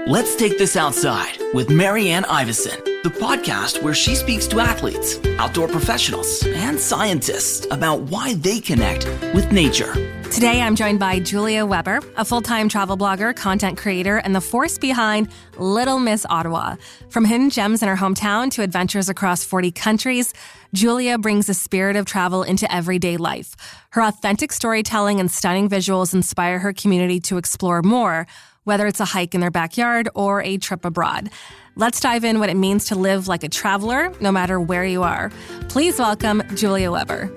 Let's Take This Outside with Marianne Iveson, the podcast where she speaks to athletes, outdoor professionals, and scientists about why they connect with nature. Today, I'm joined by Julia Weber, a full-time travel blogger, content creator, and the force behind Little Miss Ottawa. From hidden gems in her hometown to adventures across 40 countries, Julia brings the spirit of travel into everyday life. Her authentic storytelling and stunning visuals inspire her community to explore more, whether it's a hike in their backyard or a trip abroad. Let's dive in what it means to live like a traveler, no matter where you are. Please welcome Julia Weber.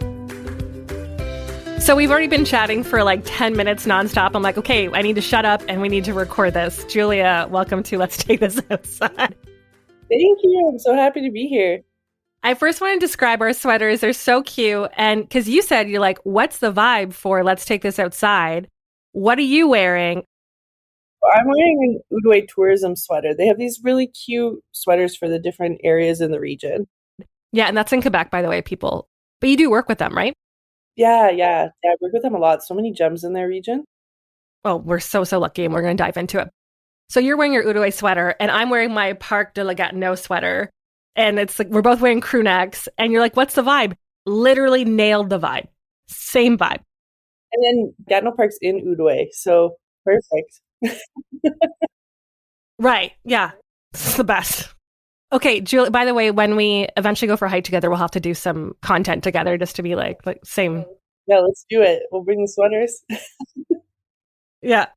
So we've already been chatting for like 10 minutes nonstop. I'm like, okay, I need to shut up and we need to record this. Julia, welcome to Let's Take This Outside. Thank you. I'm so happy to be here. I first want to describe our sweaters. They're so cute. And because you said, you're like, what's the vibe for Let's Take This Outside? What are you wearing? I'm wearing an Udwe tourism sweater. They have these really cute sweaters for the different areas in the region. Yeah, and that's in Quebec, by the way, people. But you do work with them, right? Yeah. I work with them a lot. So many gems in their region. Oh, we're so lucky, and we're going to dive into it. So you're wearing your Udwe sweater, and I'm wearing my Parc de la Gatineau sweater. And it's like, we're both wearing crew necks. And you're like, what's the vibe? Literally nailed the vibe. Same vibe. And then Gatineau Park's in Udwe. So perfect. Right. Yeah. It's the best. Okay, Julie, by the way, when we eventually go for a hike together, we'll have to do some content together just to be like same. Yeah, let's do it. We'll bring the sweaters. Yeah.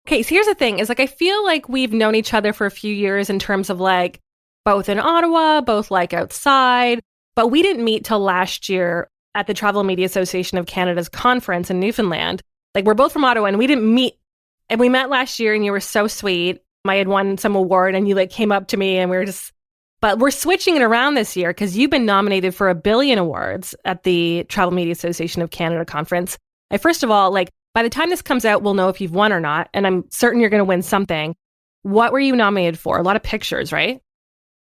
Okay, so here's the thing is like, I feel like we've known each other for a few years in terms of like both in Ottawa, both like outside, but we didn't meet till last year at the Travel Media Association of Canada's conference in Newfoundland. Like we're both from Ottawa and we didn't meet. And we met last year and you were so sweet. I had won some award and you like came up to me and we were just, but we're switching it around this year because you've been nominated for 1 billion awards at the Travel Media Association of Canada conference. First of all, like by the time this comes out, we'll know if you've won or not. And I'm certain you're going to win something. What were you nominated for? A lot of pictures, right?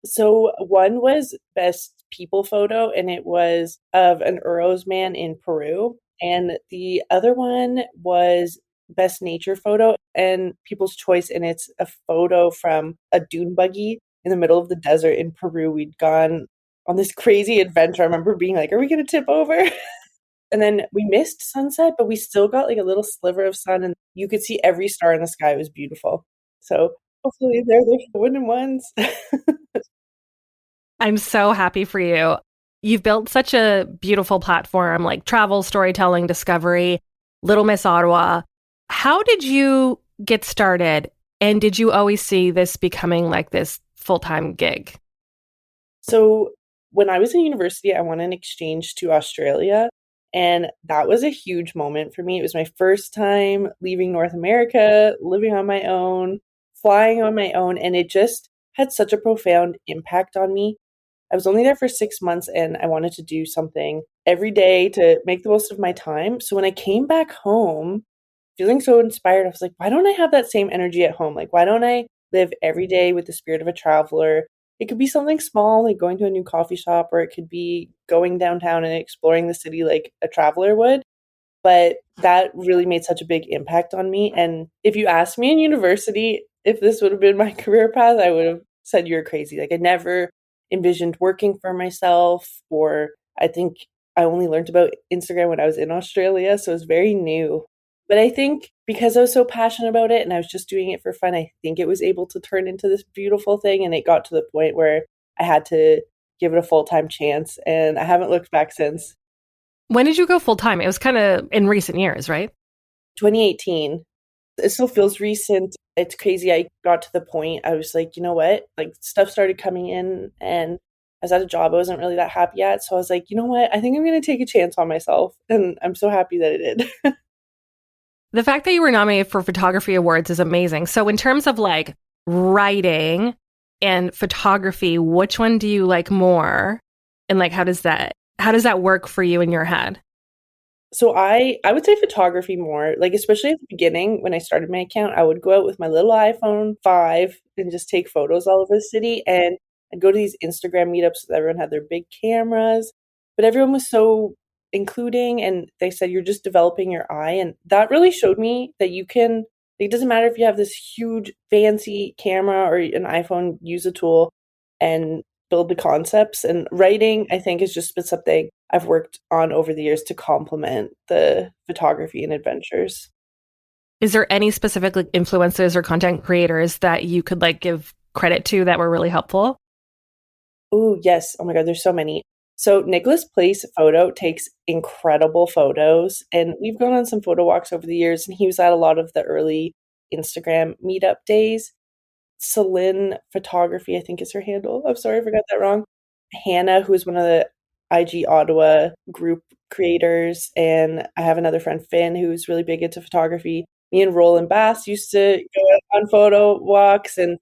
So one was Best People Photo, and it was of an Uros man in Peru. And the other one was Best Nature Photo and People's Choice, and it's a photo from a dune buggy in the middle of the desert in Peru. We'd gone on this crazy adventure. I remember being like, are we going to tip over? And then we missed sunset, but we still got like a little sliver of sun and you could see every star in the sky. It was beautiful. So hopefully they're the winning ones. I'm so happy for you. You've built such a beautiful platform like travel, storytelling, discovery, Little Miss Ottawa. How did you get started? And did you always see this becoming like this full-time gig? So when I was in university, I went on an exchange to Australia. And that was a huge moment for me. It was my first time leaving North America, living on my own, flying on my own. And it just had such a profound impact on me. I was only there for 6 months and I wanted to do something every day to make the most of my time. So when I came back home, feeling so inspired, I was like, why don't I have that same energy at home? Like, why don't I live every day with the spirit of a traveler? It could be something small, like going to a new coffee shop, or it could be going downtown and exploring the city like a traveler would. But that really made such a big impact on me. And if you asked me in university if this would have been my career path, I would have said you're crazy. Like I never envisioned working for myself, or I think I only learned about Instagram when I was in Australia. So it's very new. But I think because I was so passionate about it and I was just doing it for fun, I think it was able to turn into this beautiful thing. And it got to the point where I had to give it a full-time chance. And I haven't looked back since. When did you go full-time? It was kind of in recent years, right? 2018. It still feels recent. It's crazy. I got to the point, I was like, you know what? Like stuff started coming in and I was at a job I wasn't really that happy at. So I was like, you know what? I think I'm going to take a chance on myself. And I'm so happy that I did. The fact that you were nominated for photography awards is amazing. So in terms of like writing and photography, which one do you like more? And like, how does that work for you in your head? So I would say photography more, like especially at the beginning when I started my account, I would go out with my little iPhone 5 and just take photos all over the city. And I'd go to these Instagram meetups so everyone had their big cameras, but everyone was so including, and they said you're just developing your eye, and that really showed me that you can It doesn't matter if you have this huge fancy camera or an iPhone, use a tool and build the concepts. And writing, I think, has just been something I've worked on over the years to complement the photography and adventures. Is there any specific like influencers or content creators that you could like give credit to that were really helpful? Oh, yes. Oh my God, there's so many. So Nicholas Place Photo takes incredible photos, and we've gone on some photo walks over the years, and he was at a lot of the early Instagram meetup days. Celine Photography, I think is her handle. I'm sorry, I forgot that wrong. Hannah, who is one of the IG Ottawa group creators, and I have another friend, Finn, who's really big into photography. Me and Roland Bass used to go on photo walks, and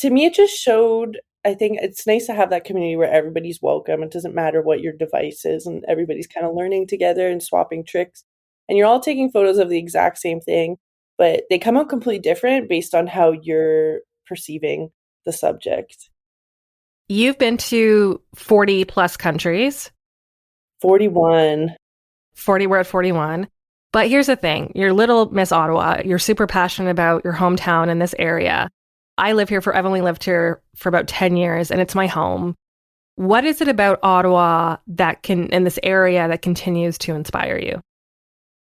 to me, it just showed. I think it's nice to have that community where everybody's welcome. It doesn't matter what your device is, and everybody's kind of learning together and swapping tricks. And you're all taking photos of the exact same thing, but they come out completely different based on how you're perceiving the subject. You've been to 40 plus countries. 41. 40, we're at 41. But here's the thing. You're little Miss Ottawa. You're super passionate about your hometown in this area. I live here I've only lived here for about 10 years and it's my home. What is it about Ottawa in this area that continues to inspire you?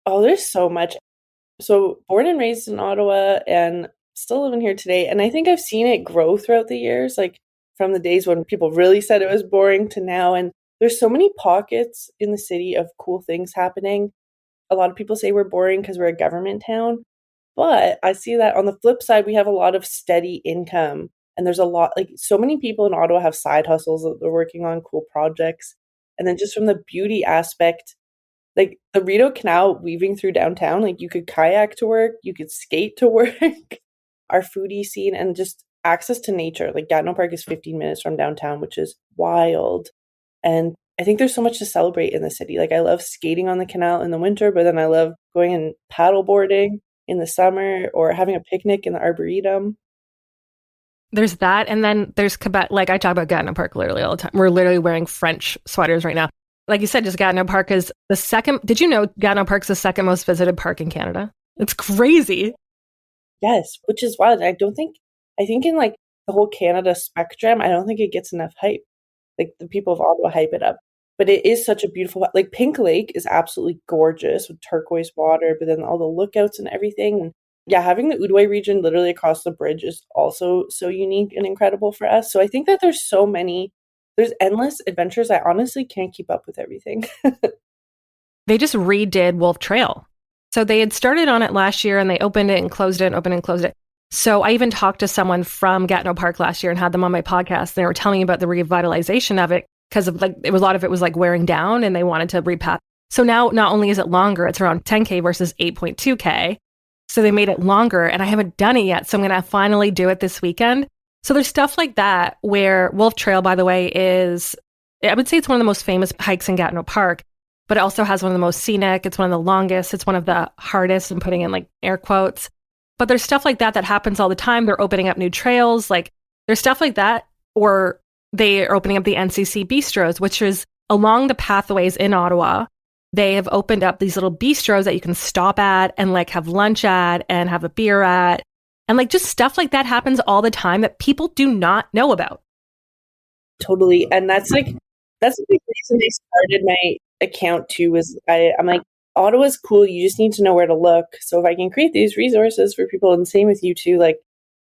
Oh, there's so much. So born and raised in Ottawa and still living here today. And I think I've seen it grow throughout the years, like from the days when people really said it was boring to now. And there's so many pockets in the city of cool things happening. A lot of people say we're boring because we're a government town. But I see that on the flip side, we have a lot of steady income. And there's a lot, like so many people in Ottawa have side hustles that they're working on, cool projects. And then just from the beauty aspect, like the Rideau Canal weaving through downtown, like you could kayak to work, you could skate to work, our foodie scene, and just access to nature. Like Gatineau Park is 15 minutes from downtown, which is wild. And I think there's so much to celebrate in the city. Like I love skating on the canal in the winter, but then I love going and paddle boarding in the summer or having a picnic in the Arboretum. There's that. And then there's Quebec. Like I talk about Gatineau Park literally all the time. We're literally wearing French sweaters right now. Like you said, just Gatineau Park is the second. Did you know Gatineau Park's the second most visited park in Canada? It's crazy. Yes, which is wild. I think in like the whole Canada spectrum, I don't think it gets enough hype. Like the people of Ottawa hype it up. But it is such a beautiful, like Pink Lake is absolutely gorgeous with turquoise water, but then all the lookouts and everything. And yeah, having the Outaouais region literally across the bridge is also so unique and incredible for us. So I think that there's endless adventures. I honestly can't keep up with everything. They just redid Wolf Trail. So they had started on it last year and they opened it and closed it and opened and closed it. So I even talked to someone from Gatineau Park last year and had them on my podcast. They were telling me about the revitalization of it because of like, a lot of it was like wearing down and they wanted to repath. So now not only is it longer, it's around 10K versus 8.2K. So they made it longer and I haven't done it yet. So I'm going to finally do it this weekend. So there's stuff like that where Wolf Trail, by the way, I would say it's one of the most famous hikes in Gatineau Park, but it also has one of the most scenic. It's one of the longest. It's one of the hardest. I'm putting in like air quotes. But there's stuff like that happens all the time. They're opening up new trails. Like there's stuff like that, or they are opening up the NCC bistros, which is along the pathways in Ottawa. They have opened up these little bistros that you can stop at and like have lunch at and have a beer at. And like just stuff like that happens all the time that people do not know about. Totally. And that's a big reason they started my account too, was I'm like, Ottawa's cool. You just need to know where to look. So if I can create these resources for people, and same with you too, like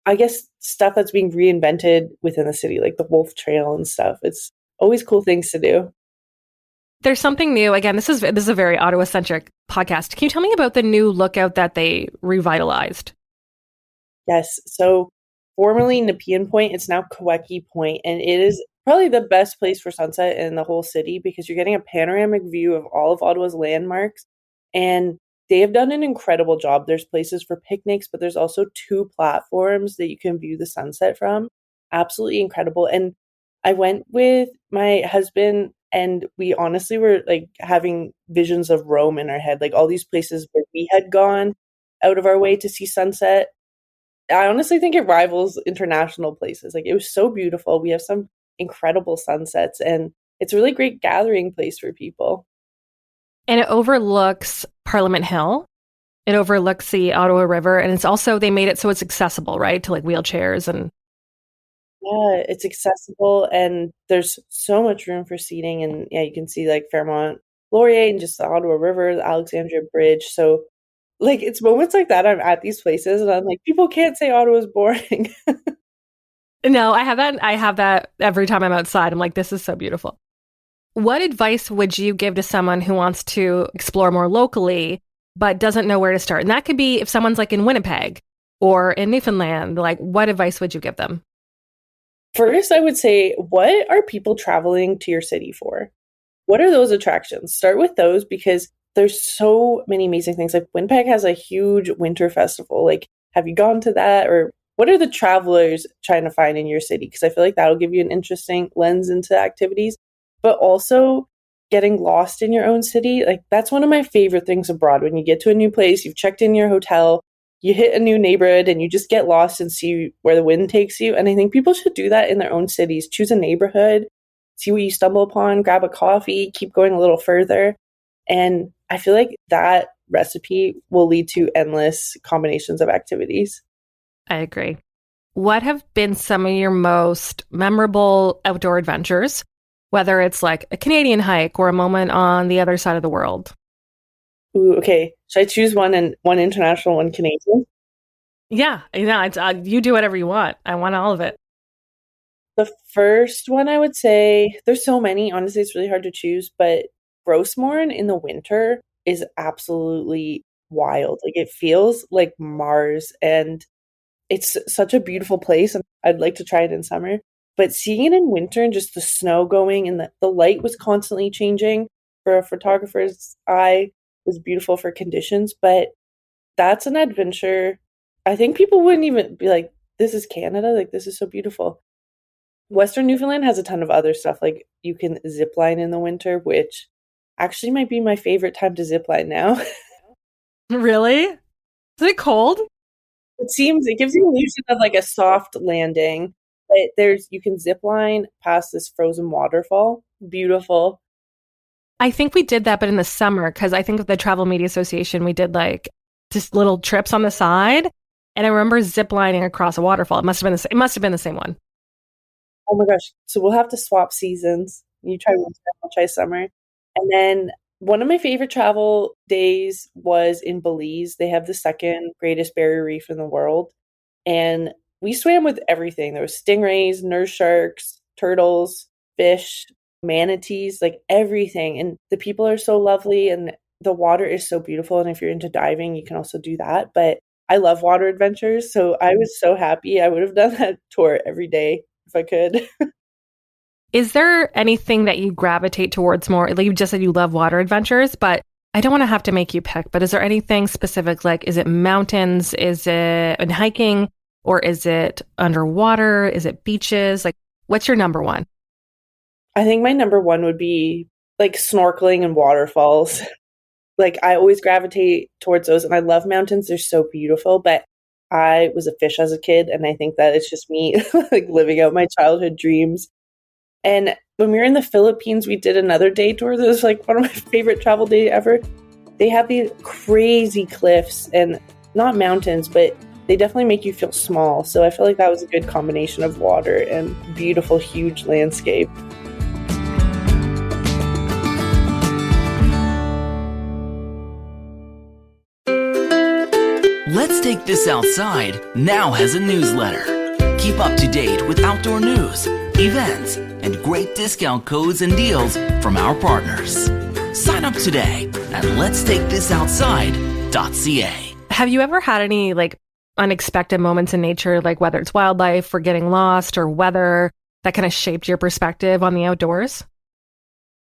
I guess stuff that's being reinvented within the city, like the Wolf Trail and stuff. It's always cool things to do. There's something new. Again, this is a very Ottawa-centric podcast. Can you tell me about the new lookout that they revitalized? Yes. So formerly Nepean Point, it's now Kaweki Point, and it is probably the best place for sunset in the whole city because you're getting a panoramic view of all of Ottawa's landmarks, and they have done an incredible job. There's places for picnics, but there's also 2 platforms that you can view the sunset from. Absolutely incredible. And I went with my husband and we honestly were like having visions of Rome in our head, like all these places where we had gone out of our way to see sunset. I honestly think it rivals international places. Like it was so beautiful. We have some incredible sunsets and it's a really great gathering place for people. And it overlooks Parliament Hill. It overlooks the Ottawa River, and it's also, they made it so it's accessible, right, to like wheelchairs and Yeah, it's accessible and there's so much room for seating. And yeah, you can see like Fairmont Laurier and just the Ottawa River, the Alexandria Bridge. So, like, it's moments like that I'm at these places and I'm like, people can't say Ottawa's boring. no, I have that. I have that every time I'm outside. I'm like, this is so beautiful. What advice would you give to someone who wants to explore more locally but doesn't know where to start? And that could be if someone's like in Winnipeg or in Newfoundland, like what advice would you give them? First, I would say, what are people traveling to your city for? What are those attractions? Start with those because there's so many amazing things. Like Winnipeg has a huge winter festival. Like, have you gone to that? Or what are the travelers trying to find in your city? Because I feel like that'll give you an interesting lens into activities. But also getting lost in your own city. Like, that's one of my favorite things abroad. When you get to a new place, you've checked in your hotel, you hit a new neighborhood and you just get lost and see where the wind takes you. And I think people should do that in their own cities. Choose a neighborhood, see what you stumble upon, grab a coffee, keep going a little further. And I feel like that recipe will lead to endless combinations of activities. I agree. What have been some of your most memorable outdoor adventures, whether it's like a Canadian hike or a moment on the other side of the world? Ooh, okay. Should I choose one and one international, one Canadian? Yeah, it's, you do whatever you want. I want all of it. The first one I would say, there's so many. Honestly, it's really hard to choose, but Grossmorn in the winter is absolutely wild. Like, it feels like Mars, and it's such a beautiful place. And I'd like to try it in summer. But seeing it in winter and just the snow going and the light was constantly changing for a photographer's eye was beautiful for conditions. But that's an adventure. I think people wouldn't even be like, this is Canada. Like, this is so beautiful. Western Newfoundland has a ton of other stuff. Like, you can zip line in the winter, which actually might be my favorite time to zip line now. Really? Is it cold? It gives you the illusion of like a soft landing. But you can zip line past this frozen waterfall. Beautiful. I think we did that, but in the summer, because I think with the Travel Media Association, we did like just little trips on the side. And I remember ziplining across a waterfall. It must have been the same one. Oh my gosh. So we'll have to swap seasons. You try winter, I'll try summer. And then one of my favorite travel days was in Belize. They have the second greatest barrier reef in the world. And we swam with everything. There was stingrays, nurse sharks, turtles, fish, manatees, like everything. And the people are so lovely and the water is so beautiful. And if you're into diving, you can also do that. But I love water adventures. So I was so happy. I would have done that tour every day if I could. Is there anything that you gravitate towards more? Like you just said you love water adventures, but I don't want to have to make you pick, but is there anything specific? Like, is it mountains? Is it in hiking? Or is it underwater? Is it beaches? Like, what's your number one? I think my number one would be like snorkeling and waterfalls. Like, I always gravitate towards those. And I love mountains. They're so beautiful. But I was a fish as a kid. And I think that it's just me like living out my childhood dreams. And when we were in the Philippines, we did another day tour. That was like one of my favorite travel days ever. They have these crazy cliffs and not mountains, but they definitely make you feel small. So I feel like that was a good combination of water and beautiful, huge landscape. Let's Take This Outside now has a newsletter. Keep up to date with outdoor news, events, and great discount codes and deals from our partners. Sign up today at letstakethisoutside.ca. Have you ever had any like unexpected moments in nature, like whether it's wildlife or getting lost or weather that kind of shaped your perspective on the outdoors?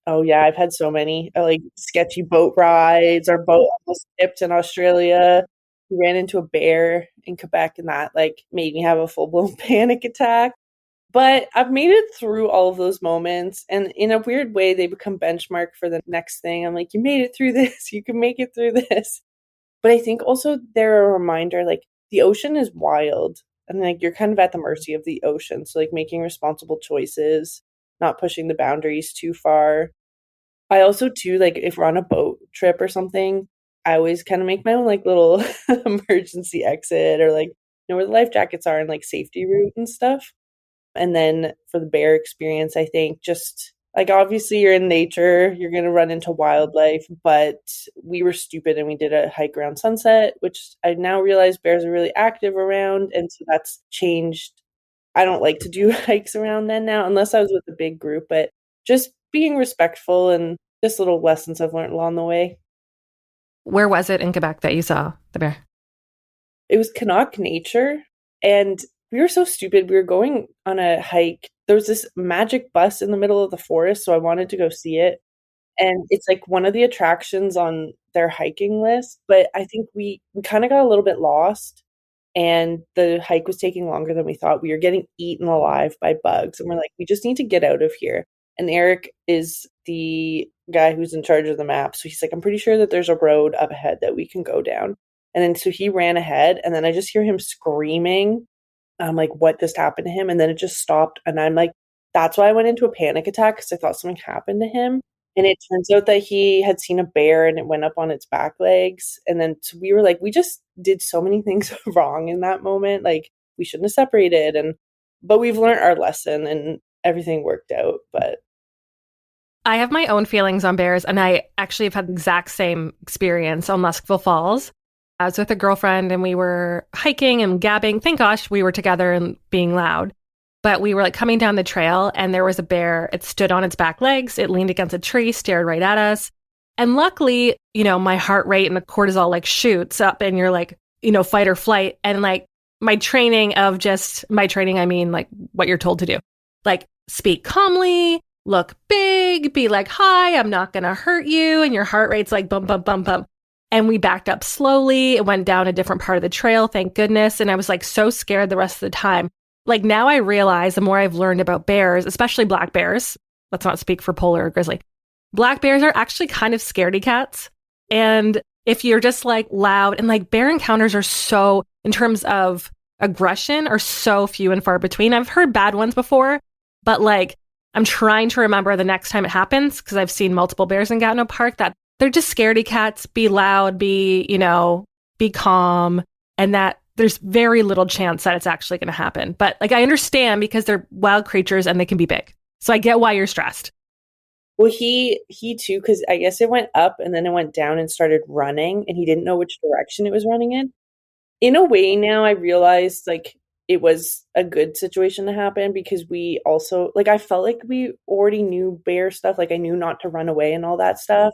Oh yeah, I've had so many like sketchy boat rides. Our boat almost tipped in Australia. We ran into a bear in Quebec and that like made me have a full-blown panic attack. But I've made it through all of those moments. And in a weird way, they become benchmark for the next thing. I'm like, you made it through this. You can make it through this. But I think also they're a reminder, like the ocean is wild. And like you're kind of at the mercy of the ocean. So like making responsible choices, not pushing the boundaries too far. I also too, like if we're on a boat trip or something, I always kind of make my own like little emergency exit or like know where the life jackets are and like safety route and stuff. And then for the bear experience, I think just like obviously you're in nature, you're going to run into wildlife, but we were stupid and we did a hike around sunset, which I now realize bears are really active around. And so that's changed. I don't like to do hikes around then now, unless I was with a big group, but just being respectful and just little lessons I've learned along the way. Where was it in Quebec that you saw the bear? It was Canuck Nature, and we were so stupid. We were going on a hike. There was this magic bus in the middle of the forest, so I wanted to go see it. And it's like one of the attractions on their hiking list, but I think we kind of got a little bit lost and the hike was taking longer than we thought. We were getting eaten alive by bugs and we're like, we just need to get out of here. And Eric is the guy who's in charge of the map. So he's like, I'm pretty sure that there's a road up ahead that we can go down. And then so he ran ahead and then I just hear him screaming. I'm like, what just happened to him? And then it just stopped. And I'm like, that's why I went into a panic attack because I thought something happened to him. And it turns out that he had seen a bear and it went up on its back legs. And then so we were like, we just did so many things wrong in that moment. Like we shouldn't have separated. But we've learned our lesson and everything worked out. But I have my own feelings on bears, and I actually have had the exact same experience on Muskville Falls. I was with a girlfriend and we were hiking and gabbing. Thank gosh we were together and being loud. But we were like coming down the trail and there was a bear. It stood on its back legs. It leaned against a tree, stared right at us. And luckily, my heart rate and the cortisol like shoots up and you're like, fight or flight. And like my training, I mean like what you're told to do. Like speak calmly, look big, be like, hi, I'm not going to hurt you. And your heart rate's like bump, bump, bump, bump. And we backed up slowly. It went down a different part of the trail, thank goodness. And I was like so scared the rest of the time. Like now I realize the more I've learned about bears, especially black bears, let's not speak for polar or grizzly. Black bears are actually kind of scaredy cats. And if you're just like loud and like bear encounters are so, in terms of aggression, are so few and far between. I've heard bad ones before, but like I'm trying to remember the next time it happens because I've seen multiple bears in Gatineau Park that they're just scaredy cats, be loud, be calm, and that there's very little chance that it's actually going to happen. But like, I understand because they're wild creatures and they can be big. So I get why you're stressed. Well, he too, because I guess it went up and then it went down and started running and he didn't know which direction it was running in. In a way now I realized like it was a good situation to happen because we also, like I felt like we already knew bear stuff. Like I knew not to run away and all that stuff.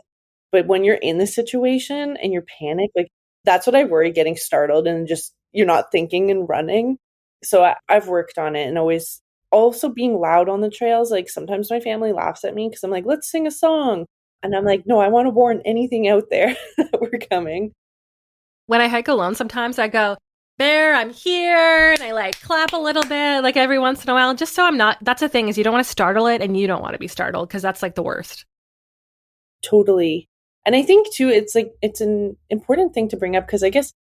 But when you're in the situation and you're panicked, like that's what I worry, getting startled and just you're not thinking and running. So I've worked on it and always also being loud on the trails. Like sometimes my family laughs at me because I'm like, let's sing a song. And I'm like, no, I want to warn anything out there that we're coming. When I hike alone, sometimes I go, bear, I'm here. And I like clap a little bit like every once in a while, just so I'm not, that's the thing is you don't want to startle it and you don't want to be startled because that's like the worst. Totally. And I think too, it's like, it's an important thing to bring up because I guess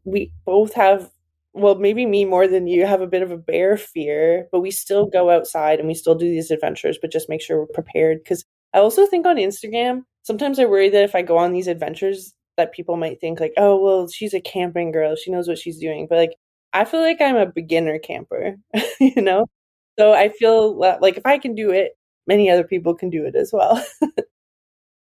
we both have, well, maybe me more than you, have a bit of a bear fear, but we still go outside and we still do these adventures, but just make sure we're prepared. Because I also think on Instagram, sometimes I worry that if I go on these adventures, that people might think like, oh, well, she's a camping girl. She knows what she's doing. But like, I feel like I'm a beginner camper, So I feel like if I can do it, many other people can do it as well.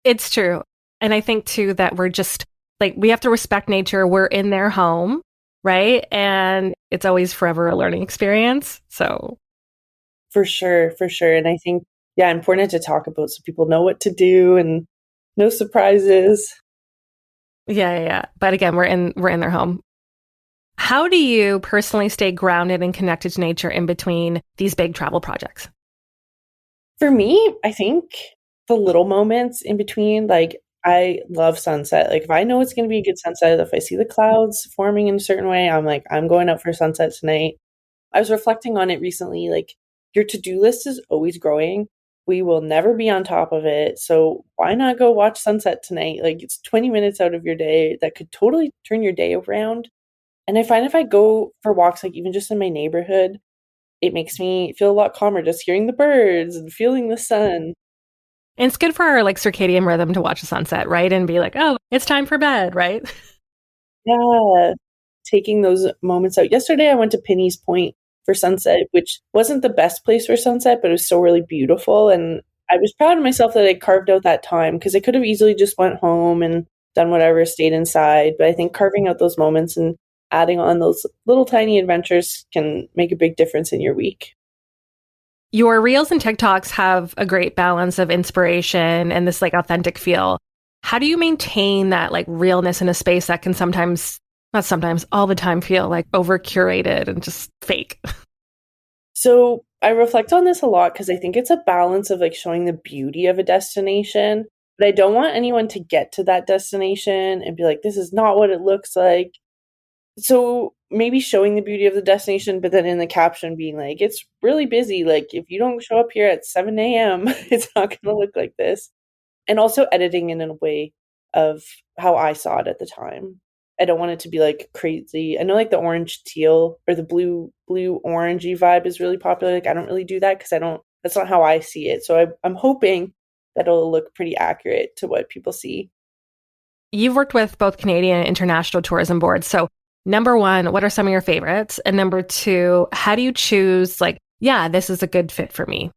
It's true. And I think too that we're just like, we have to respect nature. We're in their home, right? And it's always forever a learning experience. So for sure. And I think, yeah, important to talk about so people know what to do and no surprises. Yeah. But again, we're in their home. How do you personally stay grounded and connected to nature in between these big travel projects? For me, I think the little moments in between, like I love sunset. Like if I know it's going to be a good sunset, if I see the clouds forming in a certain way, I'm like, I'm going out for sunset tonight. I was reflecting on it recently. Like your to-do list is always growing. We will never be on top of it. So why not go watch sunset tonight? Like it's 20 minutes out of your day that could totally turn your day around. And I find if I go for walks, like even just in my neighborhood, it makes me feel a lot calmer just hearing the birds and feeling the sun. And it's good for our like circadian rhythm to watch the sunset, right? And be like, oh, it's time for bed, right? Yeah, taking those moments out. Yesterday, I went to Pinny's Point for sunset, which wasn't the best place for sunset, but it was still really beautiful. And I was proud of myself that I carved out that time because I could have easily just went home and done whatever, stayed inside. But I think carving out those moments and adding on those little tiny adventures can make a big difference in your week. Your reels and TikToks have a great balance of inspiration and this like authentic feel. How do you maintain that like realness in a space that can sometimes, not sometimes, all the time feel like over curated and just fake? So I reflect on this a lot because I think it's a balance of like showing the beauty of a destination, but I don't want anyone to get to that destination and be like, this is not what it looks like. So maybe showing the beauty of the destination, but then in the caption being like, it's really busy. Like if you don't show up here at 7 a.m., it's not going to look like this. And also editing in a way of how I saw it at the time. I don't want it to be like crazy. I know like the orange teal or the blue orangey vibe is really popular. Like I don't really do that because that's not how I see it. So I'm hoping that it'll look pretty accurate to what people see. You've worked with both Canadian and international tourism boards. So number one, what are some of your favorites? And number two, how do you choose like, yeah, this is a good fit for me?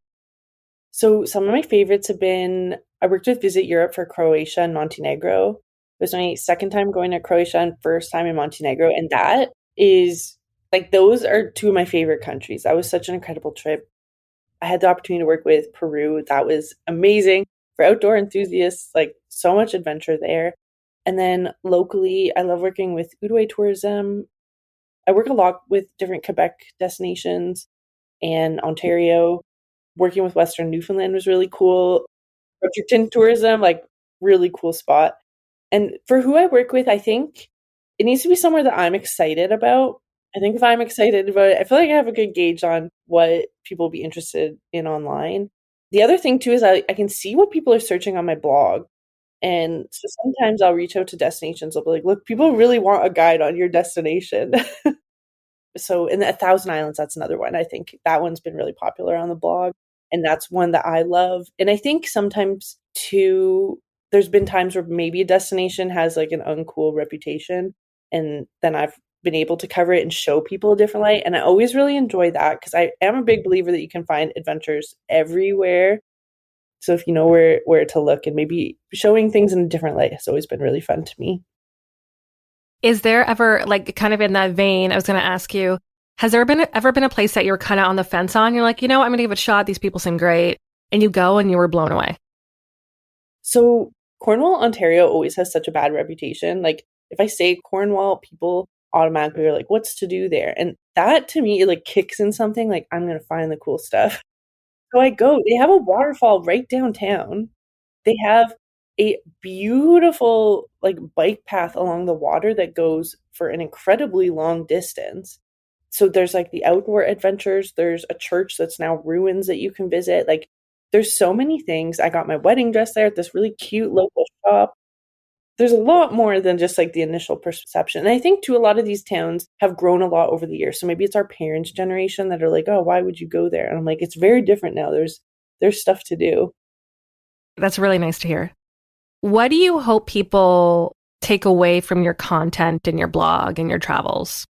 So some of my favorites have been, I worked with Visit Europe for Croatia and Montenegro. It was my second time going to Croatia and first time in Montenegro. And that is like, those are two of my favorite countries. That was such an incredible trip. I had the opportunity to work with Peru. That was amazing for outdoor enthusiasts, like so much adventure there. And then locally, I love working with Outaouais Tourism. I work a lot with different Quebec destinations and Ontario. Working with Western Newfoundland was really cool. Fredericton Tourism, like really cool spot. And for who I work with, I think it needs to be somewhere that I'm excited about. I think if I'm excited about it, I feel like I have a good gauge on what people will be interested in online. The other thing too is I can see what people are searching on my blog. And so sometimes I'll reach out to destinations. I'll be like, look, people really want a guide on your destination. So in the 1,000 Islands, that's another one. I think that one's been really popular on the blog. And that's one that I love. And I think sometimes too, there's been times where maybe a destination has like an uncool reputation. And then I've been able to cover it and show people a different light. And I always really enjoy that because I am a big believer that you can find adventures everywhere. So if you know where to look and maybe showing things in a different light has always been really fun to me. Is there ever, like, kind of in that vein, I was going to ask you, has there ever been a place that you were kind of on the fence on? You're like, I'm going to give it a shot. These people seem great. And you go and you were blown away. So Cornwall, Ontario always has such a bad reputation. Like if I say Cornwall, people automatically are like, what's to do there? And that to me, it like kicks in something like, I'm going to find the cool stuff. So I go, they have a waterfall right downtown. They have a beautiful like bike path along the water that goes for an incredibly long distance. So there's like the outdoor adventures. There's a church that's now ruins that you can visit. Like there's so many things. I got my wedding dress there at this really cute local shop. There's a lot more than just like the initial perception. And I think too, a lot of these towns have grown a lot over the years. So maybe it's our parents' generation that are like, oh, why would you go there? And I'm like, it's very different now. There's stuff to do. That's really nice to hear. What do you hope people take away from your content and your blog and your travels?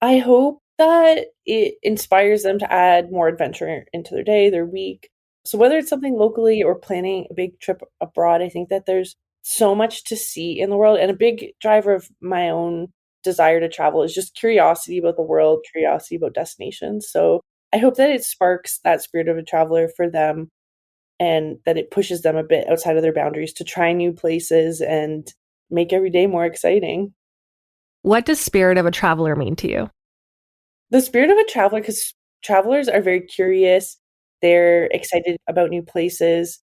I hope that it inspires them to add more adventure into their day, their week. So whether it's something locally or planning a big trip abroad, I think that there's so much to see in the world. And a big driver of my own desire to travel is just curiosity about the world, curiosity about destinations. So I hope that it sparks that spirit of a traveler for them and that it pushes them a bit outside of their boundaries to try new places and make every day more exciting. What does spirit of a traveler mean to you? The spirit of a traveler, because travelers are very curious. They're excited about new places.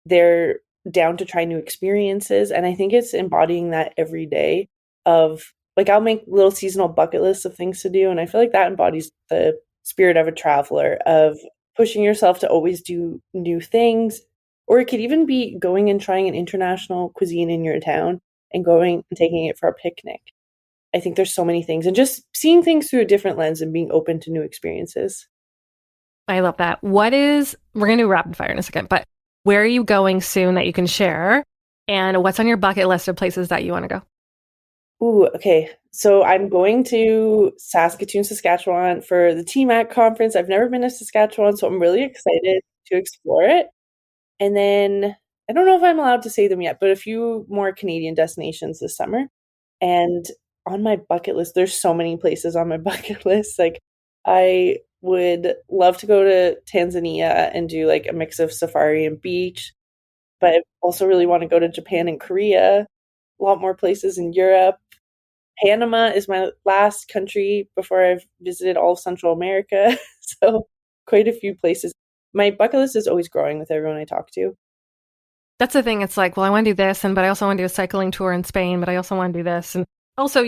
They're down to try new experiences. And I think it's embodying that every day of like, I'll make little seasonal bucket lists of things to do. And I feel like that embodies the spirit of a traveler of pushing yourself to always do new things. Or it could even be going and trying an international cuisine in your town and going and taking it for a picnic. I think there's so many things and just seeing things through a different lens and being open to new experiences. I love that. We're going to do rapid fire in a second, but Where are you going soon that you can share? And what's on your bucket list of places that you want to go? Ooh, okay. So I'm going to Saskatoon, Saskatchewan for the TMAC conference. I've never been to Saskatchewan, so I'm really excited to explore it. And then I don't know if I'm allowed to say them yet, but a few more Canadian destinations this summer. And on my bucket list, there's so many places on my bucket list. Like I would love to go to Tanzania and do like a mix of safari and beach, but I also really want to go to Japan and Korea, a lot more places in Europe. Panama is my last country before I've visited all of Central America. So quite a few places. My bucket list is always growing with everyone I talk to. That's the thing. It's like, well, I want to do this, but I also want to do a cycling tour in Spain, but I also want to do this. And also,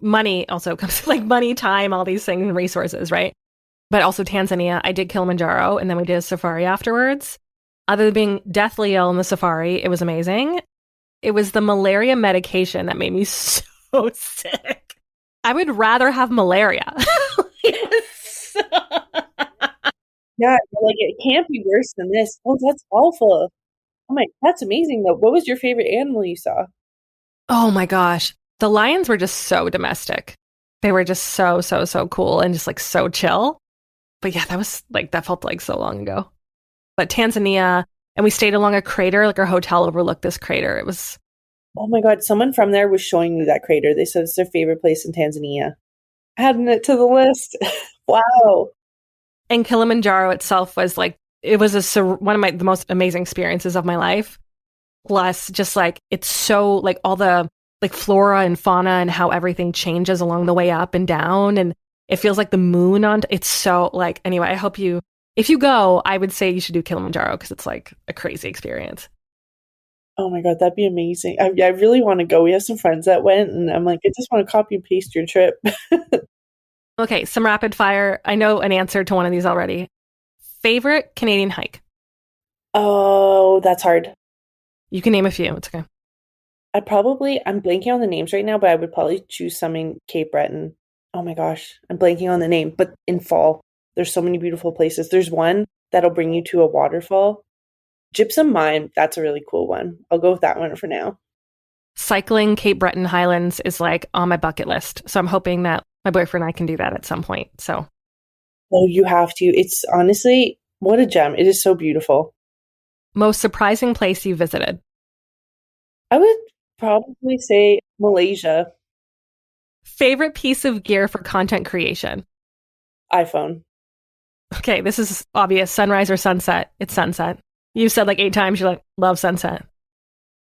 money also comes like money, time, all these things and resources, right? But also Tanzania, I did Kilimanjaro and then we did a safari afterwards. Other than being deathly ill in the safari, it was amazing. It was the malaria medication that made me so sick. I would rather have malaria. Yeah, like it can't be worse than this. Oh, that's awful. Oh my, that's amazing though. What was your favorite animal you saw? Oh my gosh. The lions were just so domestic. They were just so, so, so cool and just like so chill. But yeah, that felt like so long ago. But Tanzania, and we stayed along a crater, like our hotel overlooked this crater. It was... Oh my God, someone from there was showing me that crater. They said it's their favorite place in Tanzania. Adding it to the list. Wow. And Kilimanjaro itself was like, it was one of the most amazing experiences of my life. Plus, just like, it's so like all the like flora and fauna and how everything changes along the way up and down. And it feels like the moon it's so like, anyway, I hope if you go, I would say you should do Kilimanjaro because it's like a crazy experience. Oh my God, that'd be amazing. I really want to go. We have some friends that went and I'm like, I just want to copy and paste your trip. Okay, some rapid fire. I know an answer to one of these already. Favorite Canadian hike? Oh, that's hard. You can name a few. It's okay. I'm blanking on the names right now, but I would probably choose some in Cape Breton. Oh my gosh, I'm blanking on the name, but in fall, there's so many beautiful places. There's one that'll bring you to a waterfall. Gypsum Mine, that's a really cool one. I'll go with that one for now. Cycling Cape Breton Highlands is like on my bucket list. So I'm hoping that my boyfriend and I can do that at some point. So. Oh, you have to. It's honestly, what a gem. It is so beautiful. Most surprising place you visited? I would probably say Malaysia. Favorite piece of gear for content creation? iPhone. Okay, this is obvious. Sunrise or sunset? It's sunset. You said like 8 times you love sunset.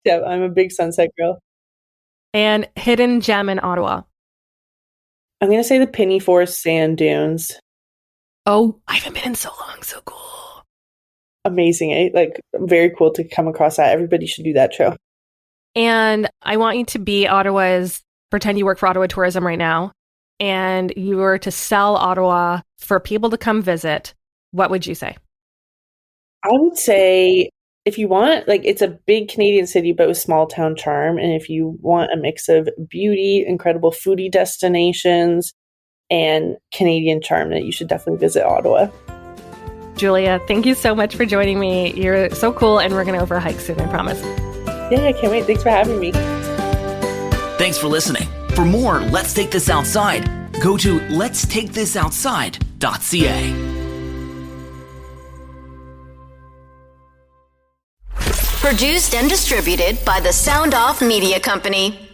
Yeah, I'm a big sunset girl. And hidden gem in Ottawa? I'm going to say the Penny Forest sand dunes. Oh, I haven't been in so long. So cool. Amazing, eh? Like, very cool to come across that. Everybody should do that show. And I want you to pretend you work for Ottawa Tourism right now, and you were to sell Ottawa for people to come visit. What would you say? I would say if you want, like, it's a big Canadian city, but with small town charm. And if you want a mix of beauty, incredible foodie destinations, and Canadian charm, that you should definitely visit Ottawa. Julia, thank you so much for joining me. You're so cool, and we're going to go for a hike soon, I promise. Yeah, I can't wait. Thanks for having me. Thanks for listening. For more Let's Take This Outside, go to letstakethisoutside.ca. Produced and distributed by the Sound Off Media Company.